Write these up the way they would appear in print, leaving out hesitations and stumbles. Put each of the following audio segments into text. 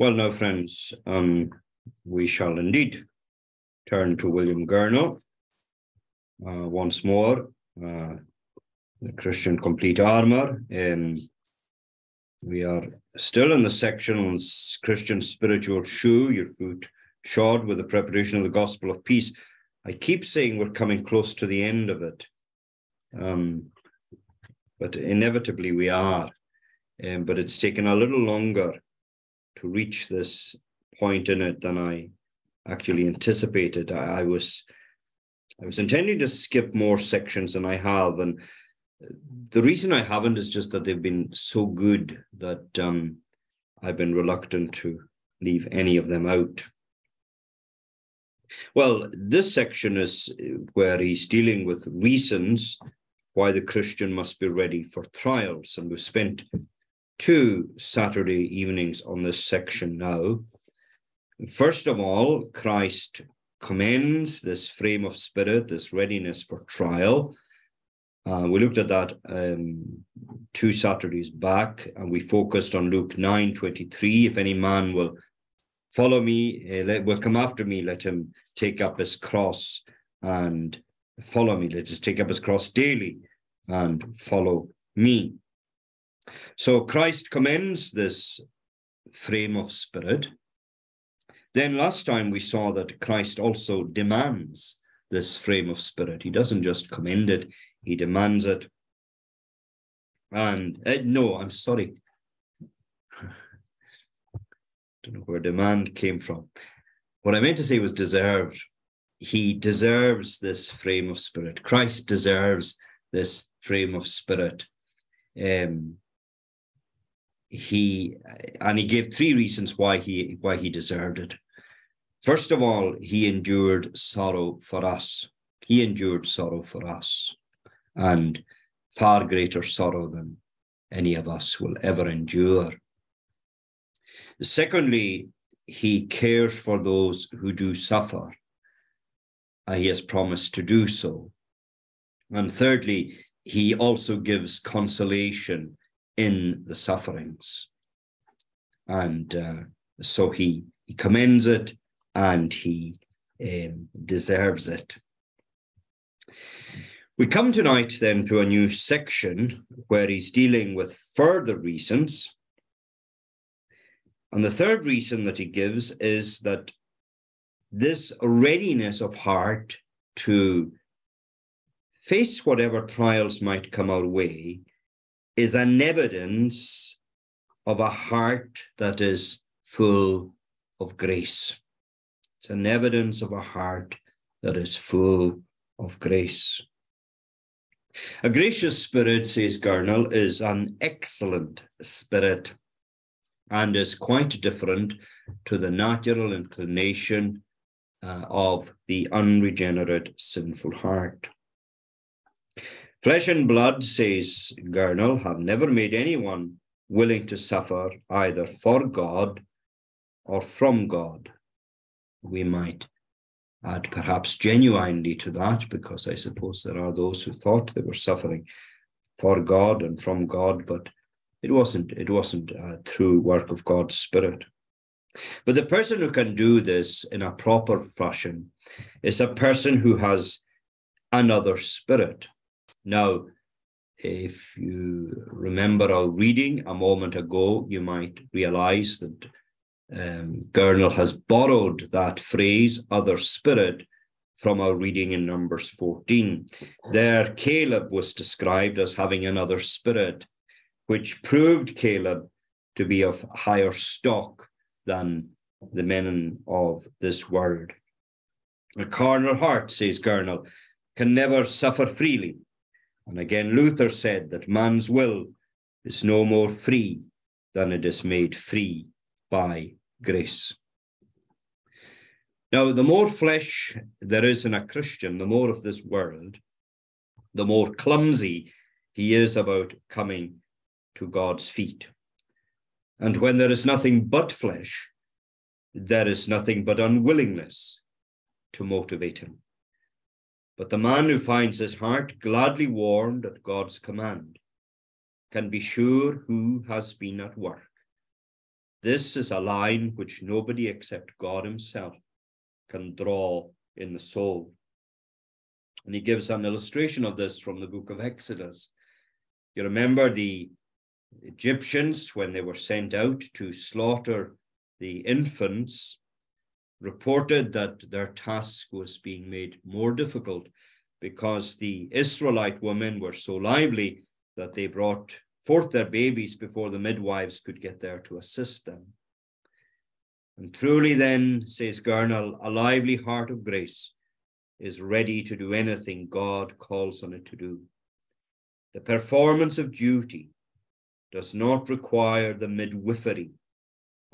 Well, now, friends, we shall indeed turn to William Gurnall once more, the Christian Complete Armour. We are still in the section on Christian spiritual shoe, your foot shod with the preparation of the gospel of peace. I keep saying we're coming close to the end of it, but inevitably we are. But it's taken a little longer to reach this point in it than I actually anticipated. I was intending to skip more sections than I have, and the reason I haven't is just that they've been so good that I've been reluctant to leave any of them out. Well, this section is where he's dealing with reasons why the Christian must be ready for trials, and we've spent 2 Saturday evenings on this section now. First of all, Christ commends this frame of spirit, this readiness for trial. We looked at that 2 Saturdays back, and we focused on Luke 9:23. If any man will follow me, will come after me, let him take up his cross and follow me. Let us take up his cross daily and follow me. So Christ commends this frame of spirit. Then last time we saw that Christ also demands this frame of spirit. He doesn't just commend it, he demands it. And no, I'm sorry. Don't know where demand came from. What I meant to say was deserved. He deserves this frame of spirit. Christ deserves this frame of spirit. He gave 3 reasons why he deserved it. First of all, he endured sorrow for us. He endured sorrow for us, and far greater sorrow than any of us will ever endure. Secondly, he cares for those who do suffer. He has promised to do so. And thirdly, he also gives consolation in the sufferings. And so he commends it, and he deserves it. We come tonight then to a new section where he's dealing with further reasons. And the third reason that he gives is that this readiness of heart to face whatever trials might come our way is an evidence of a heart that is full of grace. It's an evidence of a heart that is full of grace. A gracious spirit, says Gurnall, is an excellent spirit and is quite different to the natural inclination of the unregenerate, sinful heart. Flesh and blood, says Gurnall, have never made anyone willing to suffer either for God or from God. We might add perhaps genuinely to that, because I suppose there are those who thought they were suffering for God and from God, but it wasn't a true work of God's Spirit. But the person who can do this in a proper fashion is a person who has another spirit. Now, if you remember our reading a moment ago, you might realize that Gurnall has borrowed that phrase, other spirit, from our reading in Numbers 14. There, Caleb was described as having another spirit, which proved Caleb to be of higher stock than the men of this world. A carnal heart, says Gurnall, can never suffer freely. And again, Luther said that man's will is no more free than it is made free by grace. Now, the more flesh there is in a Christian, the more of this world, the more clumsy he is about coming to God's feet. And when there is nothing but flesh, there is nothing but unwillingness to motivate him. But the man who finds his heart gladly warmed at God's command can be sure who has been at work, This is a line which nobody except God himself can draw in the soul. And he gives an illustration of this from the book of Exodus. You remember the Egyptians, when they were sent out to slaughter the infants, reported that their task was being made more difficult because the Israelite women were so lively that they brought forth their babies before the midwives could get there to assist them. And truly then, says Gurnall, a lively heart of grace is ready to do anything God calls on it to do. The performance of duty does not require the midwifery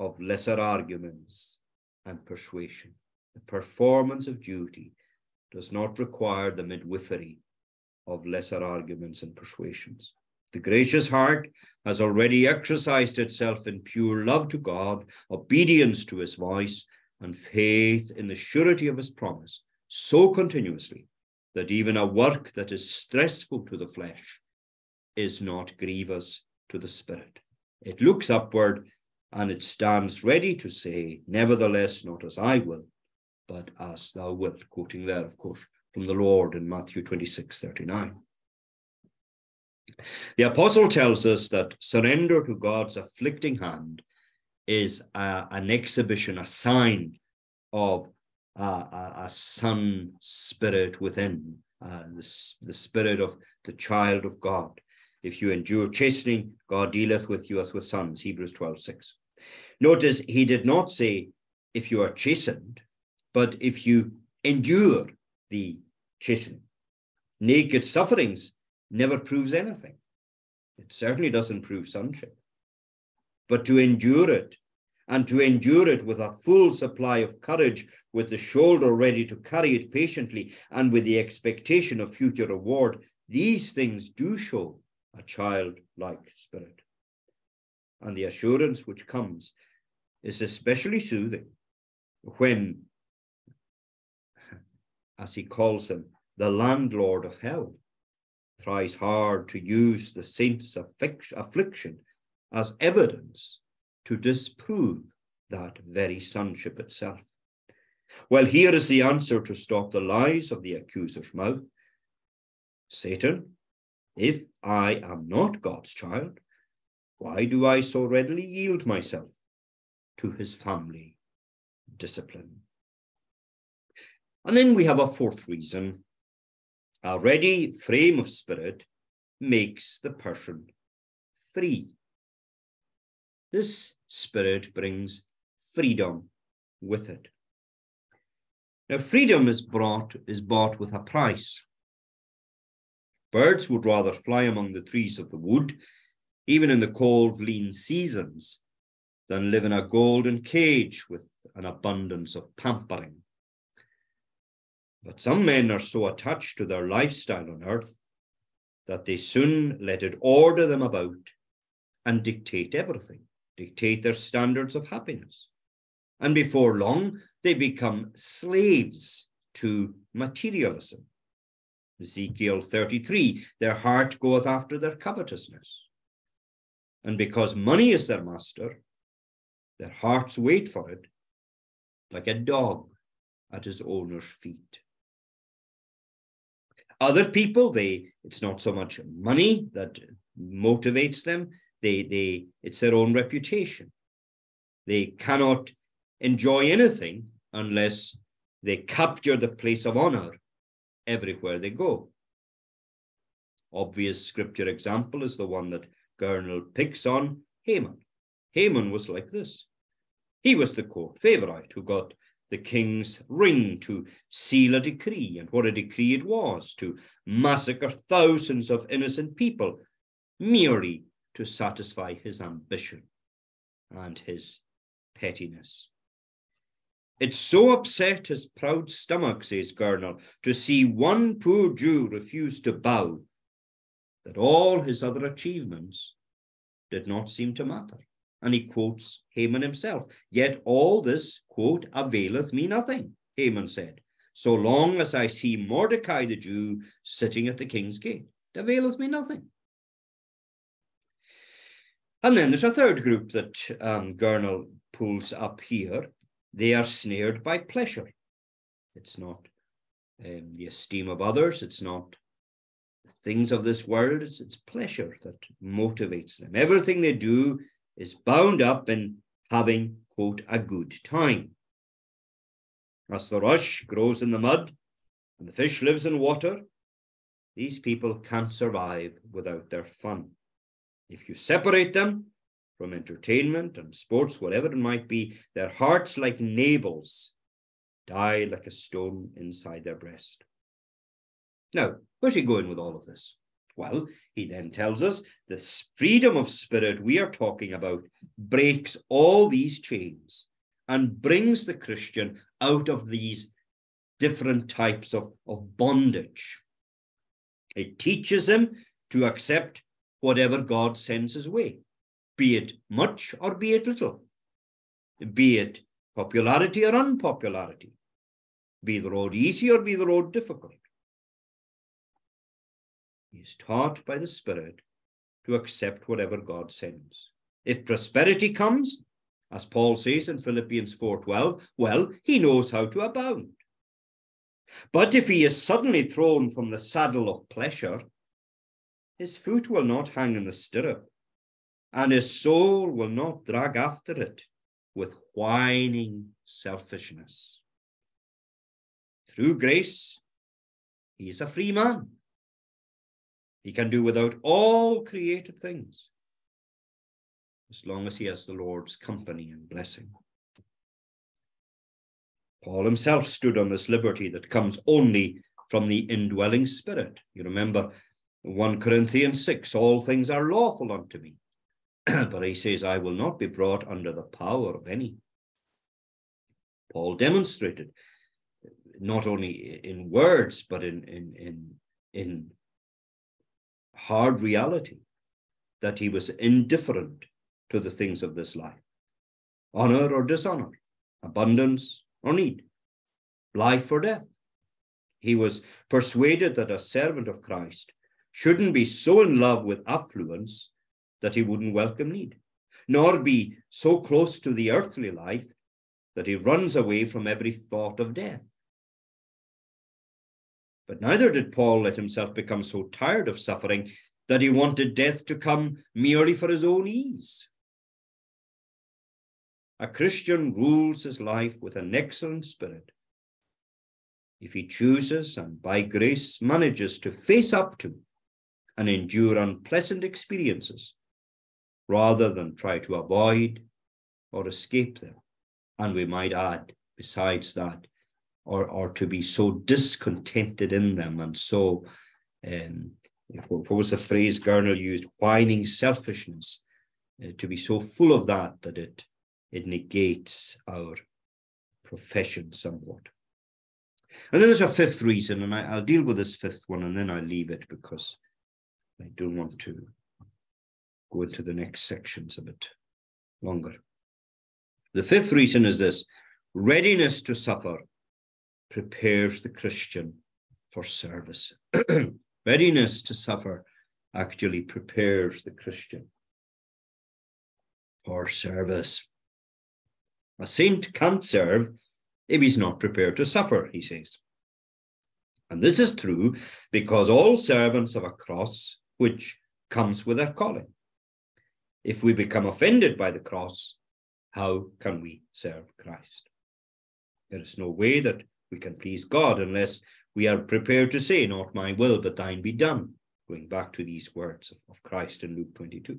of lesser arguments and persuasion. The performance of duty does not require the midwifery of lesser arguments and persuasions. The gracious heart has already exercised itself in pure love to God, obedience to his voice, and faith in the surety of his promise so continuously that even a work that is stressful to the flesh is not grievous to the spirit. It looks upward and it stands ready to say, nevertheless, not as I will, but as thou wilt, quoting there, of course, from the Lord in Matthew 26:39. The apostle tells us that surrender to God's afflicting hand is an exhibition, a sign of a son spirit within, the spirit of the child of God. If you endure chastening, God dealeth with you as with sons, Hebrews 12:6. Notice he did not say, if you are chastened, but if you endure the chastening. Naked sufferings never proves anything. It certainly doesn't prove sonship. But to endure it, and to endure it with a full supply of courage, with the shoulder ready to carry it patiently, and with the expectation of future reward, these things do show a childlike spirit. And the assurance which comes is especially soothing when, as he calls him, the landlord of hell tries hard to use the saint's affliction as evidence to disprove that very sonship itself. Well, here is the answer to stop the lies of the accuser's mouth. Satan, if I am not God's child, why do I so readily yield myself to his family discipline? And then we have a fourth reason. A ready frame of spirit makes the person free. This spirit brings freedom with it. Now, freedom is bought with a price. Birds would rather fly among the trees of the wood, even in the cold, lean seasons, than live in a golden cage with an abundance of pampering. But some men are so attached to their lifestyle on earth that they soon let it order them about and dictate everything, dictate their standards of happiness. And before long, they become slaves to materialism. Ezekiel 33, their heart goeth after their covetousness. And because money is their master, their hearts wait for it like a dog at his owner's feet. Other people, it's not so much money that motivates them. It's their own reputation. They cannot enjoy anything unless they capture the place of honor everywhere they go. Obvious scripture example is the one that Gurnall picks on, Haman. Haman was like this. He was the court favorite who got the king's ring to seal a decree, and what a decree it was, to massacre thousands of innocent people merely to satisfy his ambition and his pettiness. It so upset his proud stomach, says Gurnall, to see one poor Jew refuse to bow, that all his other achievements did not seem to matter. And he quotes Haman himself. Yet all this, quote, availeth me nothing, Haman said, so long as I see Mordecai the Jew sitting at the king's gate. It availeth me nothing. And then there's a third group that Gurnall pulls up here. They are snared by pleasure. It's not the esteem of others. It's not the things of this world. It's pleasure that motivates them. Everything they do is bound up in having, quote, a good time. As the rush grows in the mud and the fish lives in water, these people can't survive without their fun. If you separate them from entertainment and sports, whatever it might be, their hearts, like navels, die like a stone inside their breast. Now, where's he going with all of this? Well, he then tells us the freedom of spirit we are talking about breaks all these chains and brings the Christian out of these different types of bondage. It teaches him to accept whatever God sends his way, be it much or be it little, be it popularity or unpopularity, be the road easy or be the road difficult. He is taught by the Spirit to accept whatever God sends. If prosperity comes, as Paul says in Philippians 4:12, well, he knows how to abound. But if he is suddenly thrown from the saddle of pleasure, his foot will not hang in the stirrup, and his soul will not drag after it with whining selfishness. Through grace, he is a free man. He can do without all created things, as long as he has the Lord's company and blessing. Paul himself stood on this liberty that comes only from the indwelling Spirit. You remember 1 Corinthians 6, all things are lawful unto me. But he says, I will not be brought under the power of any. Paul demonstrated, not only in words, but in hard reality, that he was indifferent to the things of this life. Honor or dishonor, abundance or need, life or death. He was persuaded that a servant of Christ shouldn't be so in love with affluence that he wouldn't welcome need, nor be so close to the earthly life that he runs away from every thought of death. But neither did Paul let himself become so tired of suffering that he wanted death to come merely for his own ease. A Christian rules his life with an excellent spirit if he chooses and by grace manages to face up to and endure unpleasant experiences rather than try to avoid or escape them. And we might add, besides that, or to be so discontented in them and so, what was the phrase Gurnall used? Whining selfishness, to be so full of that it negates our profession somewhat. And then there's a fifth reason, and I'll deal with this fifth one and then I'll leave it because I don't want to go into the next sections a bit longer. The fifth reason is this: readiness to suffer prepares the Christian for service. Readiness to suffer actually prepares the Christian for service. A saint can't serve if he's not prepared to suffer, he says. And this is true because all servants have a cross which comes with their calling. If we become offended by the cross, how can we serve Christ? There is no way that we can please God unless we are prepared to say, not my will, but thine be done, going back to these words of Christ in Luke 22.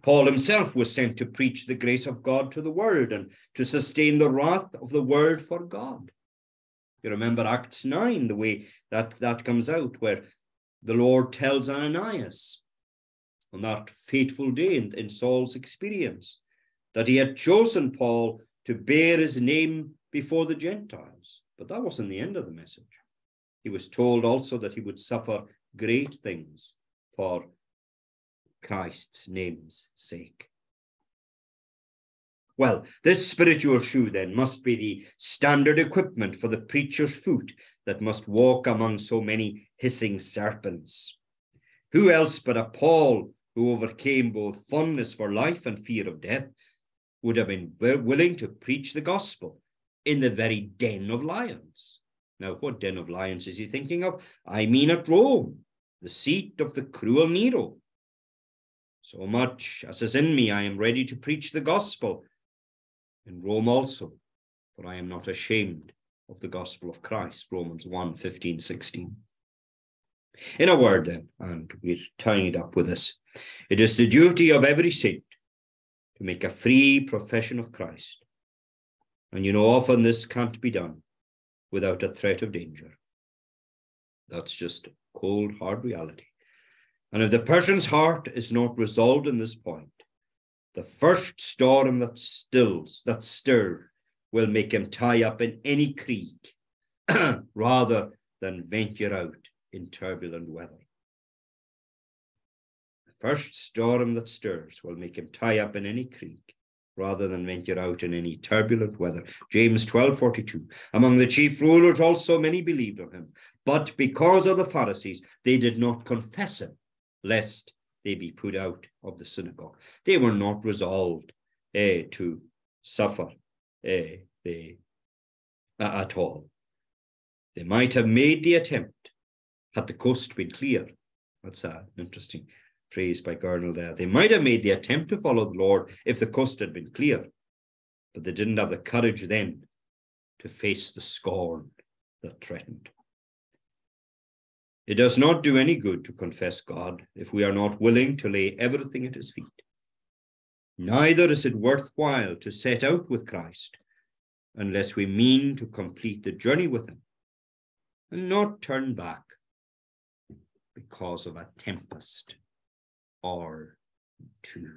Paul himself was sent to preach the grace of God to the world and to sustain the wrath of the world for God. You remember Acts 9, the way that comes out, where the Lord tells Ananias on that fateful day in Saul's experience that he had chosen Paul to bear his name before the Gentiles. But that wasn't the end of the message. He was told also that he would suffer great things for Christ's name's sake. Well, this spiritual shoe then must be the standard equipment for the preacher's foot that must walk among so many hissing serpents. Who else but a Paul who overcame both fondness for life and fear of death, would have been willing to preach the gospel in the very den of lions. Now, what den of lions is he thinking of? I mean at Rome, the seat of the cruel Nero. So much as is in me, I am ready to preach the gospel in Rome also, for I am not ashamed of the gospel of Christ. Romans 1, 15, 16. In a word then, and we're tying it up with this, it is the duty of every saint to make a free profession of Christ. And you know, often this can't be done without a threat of danger. That's just cold, hard reality. And if the person's heart is not resolved in this point, the first storm that stirs will make him tie up in any creek rather than venture out in turbulent weather. The first storm that stirs will make him tie up in any creek rather than venture out in any turbulent weather. James 12:42. Among the chief rulers also many believed on him, but because of the Pharisees, they did not confess him, lest they be put out of the synagogue. They were not resolved to suffer at all. They might have made the attempt had the coast been clear. That's an interesting phrase by Gurnall there. They might have made the attempt to follow the Lord if the coast had been clear, but they didn't have the courage then to face the scorn that threatened. It does not do any good to confess God if we are not willing to lay everything at his feet. Neither is it worthwhile to set out with Christ unless we mean to complete the journey with him and not turn back because of a tempest or two.